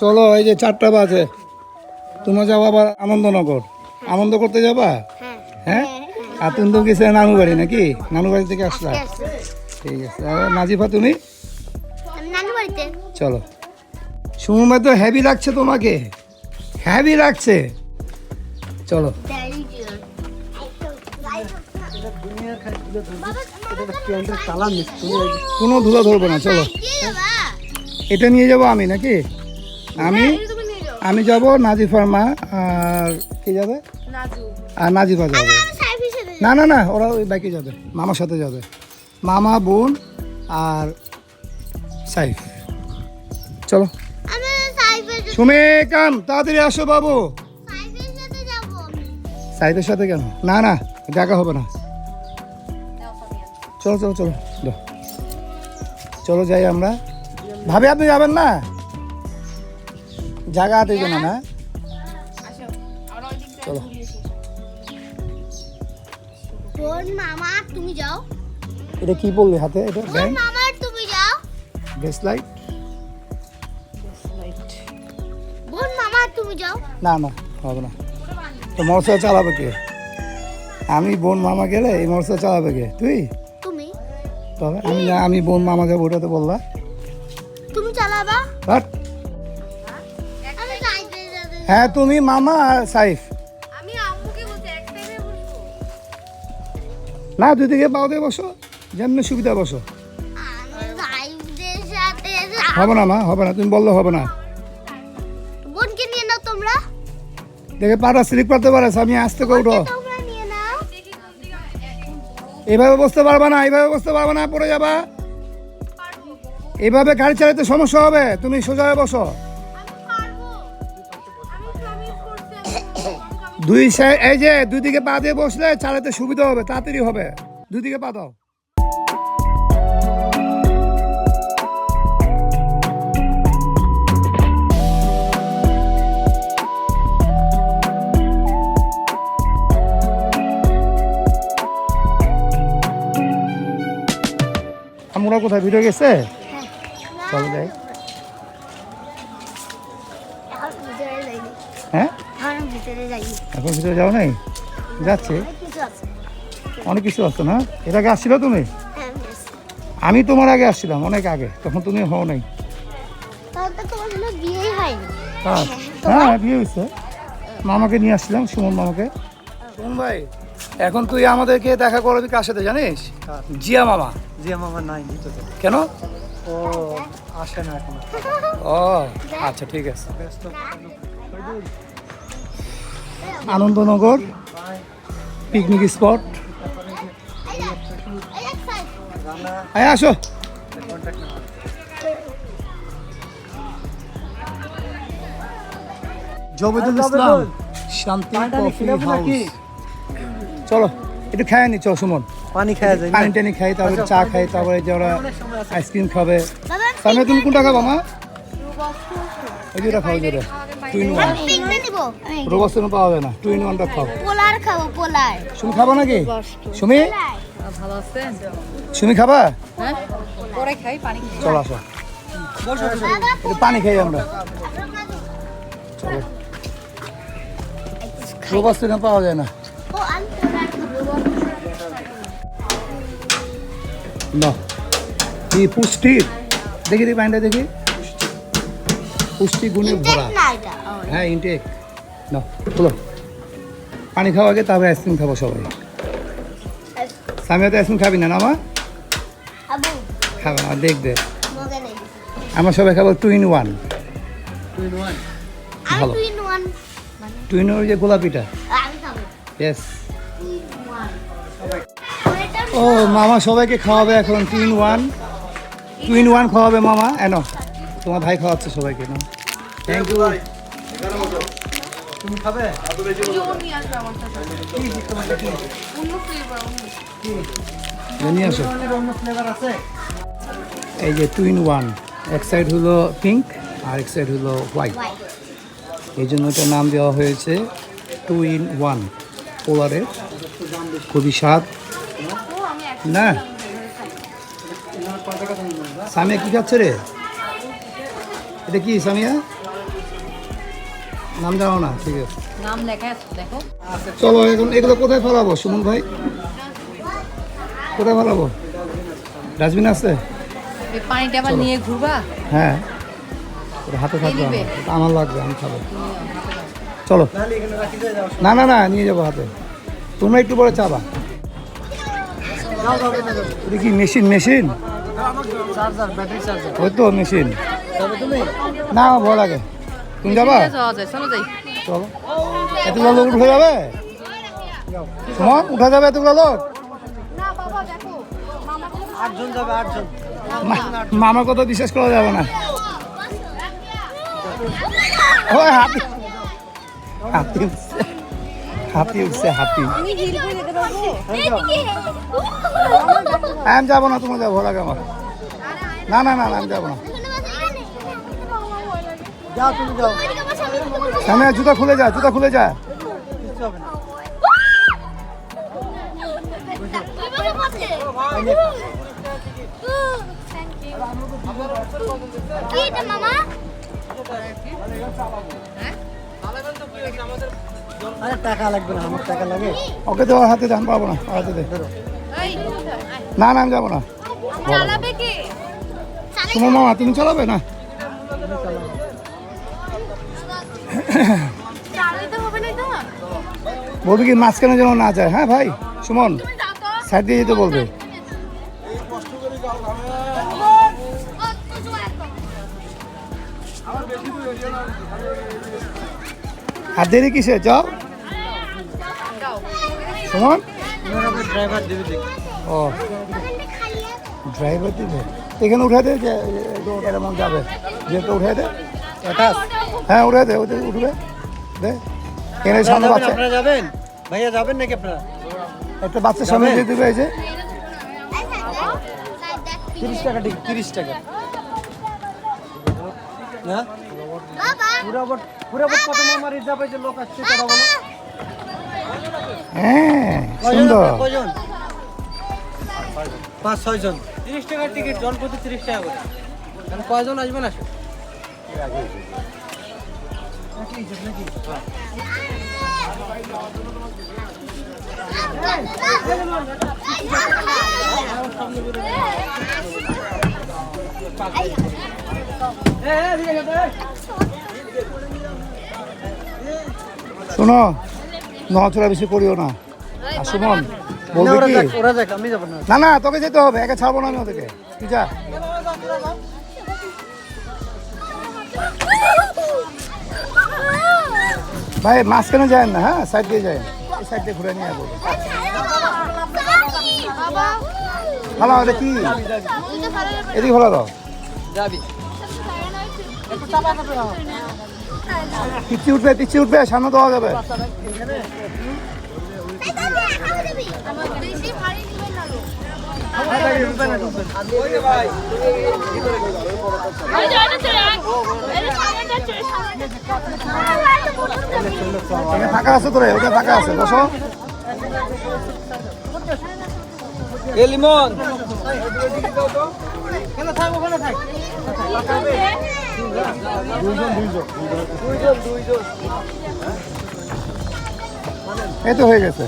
চলো, এই যে 4টা বাজে, তোমরা যাবো আবার আনন্দনগর। আনন্দ করতে যাবা? হ্যাঁ। আর তুমি তো গেছিলে নানু বাড়ি নাকি? নানু বাড়ি থেকে আসলা? ঠিক আছে। আর নাজিফা তুমি? চলো। সুমন তো হেভি লাগছে তোমাকে, হেভি লাগছে। চলো। কোনো ধুলা ধরবো না, চলো। এটা নিয়ে যাবো আমি নাকি? আমি যাব, নাজিফার মা আর কে যাবে? আর নাজিফা যাবে। না না না, ওরা ওই বাইকে যাবে, মামার সাথে যাবে। মামা, বোন আর সাইফ। চলো। সুমে কাম, তাড়াতাড়ি আসো বাবু। সাইফের সাথে কেন? না না, দেখা হবে না। চলো চলো চলো, চলো যাই আমরা। ভাবি আপনি যাবেন না? জায়গা হাতে না না। চলো। মামা তুমি যাও। এটা কি বললি হাতে? এটা মামা তুমি যাও। ব্রেসলাইট। বোন মামা তুমি যাও। না না, হবে না। তো মোটরসাইকেল চালাবে কে? আমি বোন মামা গেলে এই মোটরসাইকেল চালাবে কে? তুমি? তবে আমি বোন মামা যাবো, ওটা তো বললা। তুমি চালাবা? হ্যাঁ, তুমি মামা আর সাইফ। আমি আম্মুকে বলতে এক সাইডে বসবো না, দুই দিকে পাও দিয়ে বসো, যেমনি সুবিধা বসো। হবে না মা, হবে না, তুমি বললে হবে না। বোনকে নিয়ে নাও তোমরা। দেখে পাটা স্লিপ করতে পারে, আমি আসতে করে উঠো। এইভাবে বসতে পারবা না, এইভাবে বসতে পারবা না, পড়ে যাবা। এইভাবে গাড়ি চালাতে সমস্যা হবে, তুমি সোজা হয়ে বসো। দুই সাইড, এই যে দুই দিকে পা দিয়ে বসলে চালাতে সুবিধা হবে, তাড়াতাড়ি হবে। দুই দিকে পা দাও। আমরা কোথায় ভিডিও গেছে? চলো যাই। হ্যাঁ, এখন ভিতরে যাও নাই? যাচ্ছে, অনেক কিছু আছে না? এর আগে আসছিল তুমি? আমি তোমার আগে আসছিলাম, অনেক আগে, তখন তুমি হও নাই। হ্যাঁ, বিয়ে হয়েছে। মামাকে নিয়ে আসছিলাম, সুমন মামাকে। সুমন ভাই, এখন তুই আমাদেরকে দেখা করবি কার সাথে জানিস? জিয়া মামা। জিয়া মামা নাই। কেন? ও আসে না এখন। ও আচ্ছা, ঠিক আছে। Anandanagar picnic spot. হ্যাঁ, আসো। জবেদুল ইসলাম শান্তি কফি হাউস। চলো একটু খাই নি, চল সুমন। পানি খাওয়া যায়, পানি টানি খাই, তারপরে চা খাই, তারপরে যে ওরা আইসক্রিম খাবে। তাহলে তুমি কোনটা খাবা মা? ওই যেটা খাও, যেটা 2 in 1। রোবাস্ট পাওয়া যায় না, 2 in 1টা খাও। পোলার খাবো, পোলার। সুমি খাবা নাকি? সুমি, ভালো আছেন? সুমি খাবা? হ্যাঁ, পরে খাই, পানি খাই। চলো আসো, একটু পানি খাই আমরা। চলো, রোবাস্ট পাওয়া যায় না। না, কি পুষ্টি, দেখি দেখি পানিটা দেখি, পুষ্টি গুণে ভরা। হ্যাঁ, ইনটেক। না, বলো, পানি খাওয়া আগে, তারপরে আইসক্রিম খাবো সবাই। সামিয়া তো আইসক্রিম খাবি না? না মা খাবে না, দেখ দেখ, আমরা সবাই খাবো 2 in 1। ভালো, 2 in 1 যে গোলাপিটা। ইয়েস। ও মামা সবাইকে খাওয়াবে এখন 2 in 1। 2 in 1 খাওয়াবে মামা। এনো, তোমার ভাই খাওয়াচ্ছে সবাইকে। না, থ্যাংক ইউ। তুমি খাবে? নিয়ে আসো। অন্য ফ্লেভার আছে? এই যে 2 in 1, এক সাইড হলো পিঙ্ক আর এক সাইড হলো হোয়াইট, এই জন্য এটার নাম দেওয়া হয়েছে 2 in 1 পোলারের। খুবই স্বাদ না? সামিয়া কি খাচ্ছে রে? এটা কি সামিয়া? নাম জানো না, ঠিক আছে। নাম লেখা আছে, দেখো। চলো এখন এগুলো কোথায় ফেলাবো সুমন ভাই? কোথায় ফেলাবো? ডাস্টবিন আছে? এই পানিটা আবার নিয়ে ঘুরবা। হ্যাঁ, ওটা হাতে থাকবে নিবে? আমার লাগবে, আমি খাবো। চলো, না না না নিয়ে যাবো হাতে। তোমরা একটু পরে চাবা। এটা কি machine? Machine charger, battery charger. ওই তো মেশিন। তবে তুমি না আমার ভয় লাগে। তুমি যাবা? যাওয়া যায়, চলো যাই। চলো। এতগুলো লোক উঠে যাবে? সুমন উঠা যাবে এতগুলো লোক? 8 জন যাবে, 8 জন। মামার কথা বিশ্বাস করা যাবে না। ওই হাতি, হাতি উঠছে, হাতি উঠছে, হাতি। আমি যাবো না, তোমার যাবো, ভয় লাগে আমার। না না না আমি যাবো না। যাও, তুমি যাও। সামনে জুতা খুলে যা, জুতা খুলে যা। কিচ্ছু হবে না। কি এটা মামা? আরে টাকা লাগবে না, আমার টাকা লাগে। ওকে তো হাতে দাম পাবো না, হাতে দে। না না আমি যাবো না। চালাবে কে? তোমার মামা তুমি চালাবে না? চালাতে হবে না তো? বলবে কি মাঝখানে যেন না যায়। হ্যাঁ ভাই সুমন, সাইড দিয়ে যেতে বলবে। আর দেরি কিসে? যাও সুমন। ড্রাইভার দিবি দেখ। ও ড্রাইভার দিবে, এখানে উঠে দে, যে এরকম যাবে, যেহেতু উঠে দে। এটা হ্যাঁ উঠে দে, ওদের উঠবে দে। এখানে সামনে বাচ্চা, আপনারা যাবেন? ভাইয়া যাবেন নাকি আপনারা? একটা বাচ্চার সামনে দিয়ে দিবে। এই যে 30 টাকা টিকিট, 30 টাকা। না বাবা পুরাবট কত মামা রিজার্ভ হয়েছে, লোক আসছে, কথা বলো। হ্যাঁ কয়জন সুন্দর। আপনারা, কয়জন? 5-6 জন। 30 টাকার টিকিট, জন প্রতি 30 টাকা করে। মানে কয়জন আসবেন? আসো। শোনো, নচড়া বেশি করিও না। আর সুমন বলবে ওরা কি, যাক, ওরা যাক, আমি যাবো না। না না তোকে যেতে হবে, একা ছাড়বো না আমি ওদেরকে। তুই যা। ভাই মাঝখানে যায় না, হ্যাঁ সাইড দিয়ে যায়, এই সাইড দিয়ে ঘুরে নিয়ে আসবো। বাবা ভালো এটা কি, এদিকে ভালো দাও। যাবি। পিছিয়ে উঠবে, পিছিয়ে উঠবে, সামনে দেওয়া যাবে। এখানে ফাঁকা আছে তোরে, ওটা ফাঁকা আছে, বসো। লিমন কেন থাক, ওখানে থাক। এই তো হয়ে গেছে।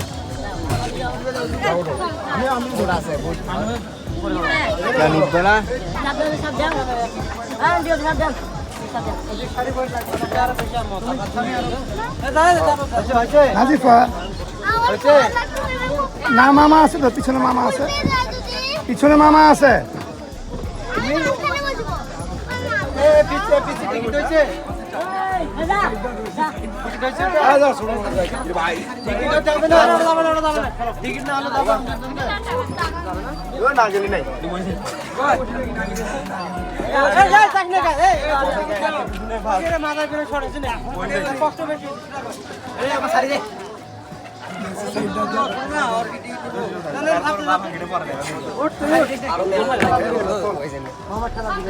নাজিফা না, মামা আছে তো, পিছনে মামা আছে, পিছনে মামা আছে।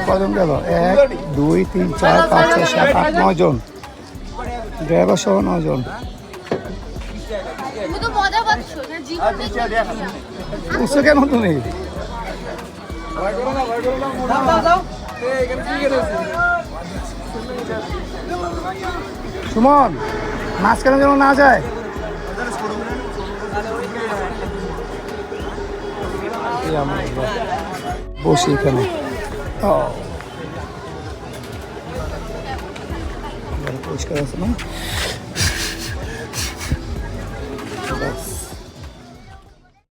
কজন গেল? 1 2 3 4 5 6 7 8 9 জন, ড্রাইভার সহ 9 জন। তো মজা পাচ্ছ না জীবন বুঝছো কেন তুমি? সুমন মাঝখানে যেন না যায়। এই আমরা বসি এখানে। ও পরিষ্কার আছে না? ব্যাস।